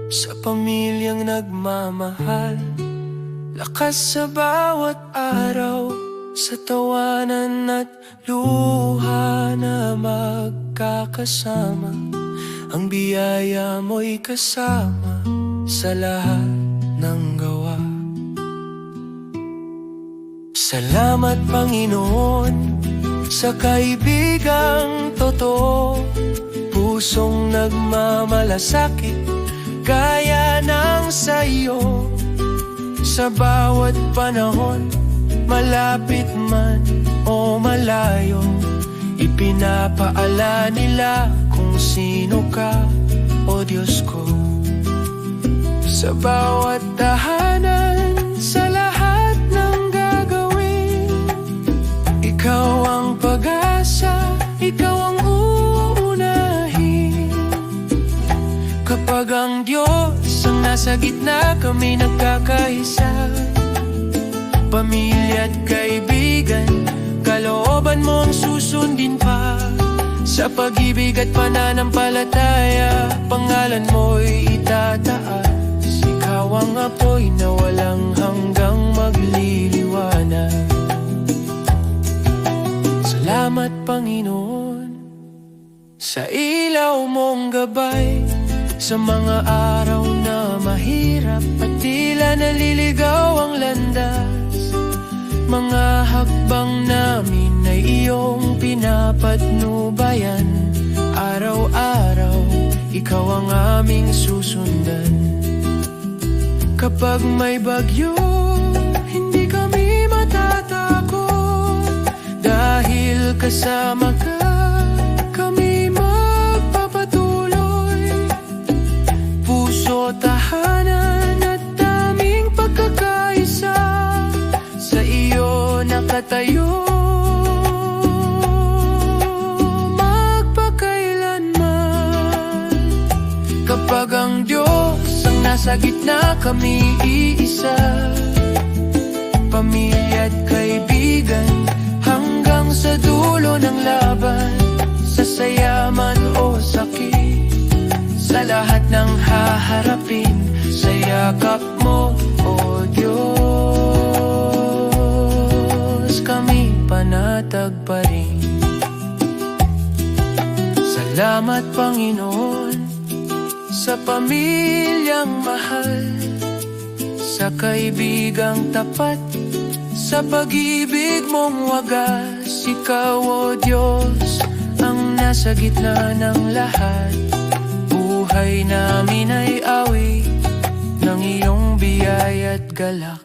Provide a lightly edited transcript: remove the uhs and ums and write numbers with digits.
Sa pamilyang nagmamahal, lakas sa bawat araw, sa tawanan at luha na magkakasama. Ang biyaya mo'y kasama sa lahat ng gawa. Salamat Panginoon sa kaibigang totoo, pusong nagmamalasakit gaya ng sa'yo. Sa bawat panahon, malapit man o malayo, ipinapaala nila kung sino ka, o Diyos ko. Sa bawat tahanan, sa lahat ng gagawin, ikaw ang pag-asa, ikaw ang uunahin. Kapag ang Diyos ang nasa gitna, kami nagkakaisa. Pamilya at kaibigan, kalooban mo ang susundin pa. Sa pag-ibig at pananampalataya, pangalan mo'y itataas. Ikaw ang apoy na walang hanggang magliliwanag. Salamat Panginoon sa ilaw mong gabay, sa mga araw na mahirap at tila naliligaw ang landas. Mga hakbang namin ay iyong pinapatnubayan. Araw-araw, ikaw ang aming susundan. Kapag may bagyo, hindi kami matatakot. Dahil kasama ka, kami magpapatuloy. Puso, tahanan at daming pagkakaisa, sa iyo nakatayo magpakailanman. Kapag ang Diyos ang nasa gitna, kami iisa. Pamilya at kaibigan, hanggang sa dulo ng laban. Sa saya man o sakit, sa lahat ng haharapin, sa yakap mo, o Diyos, kami panatag pa rin. Salamat Panginoon sa pamilyang mahal, sa kaibigang tapat, sa pag-ibig mong wagas. Ikaw, o Diyos, ang nasa gitna ng lahat. Buhay namin ay awit ng iyong biyaya at galak.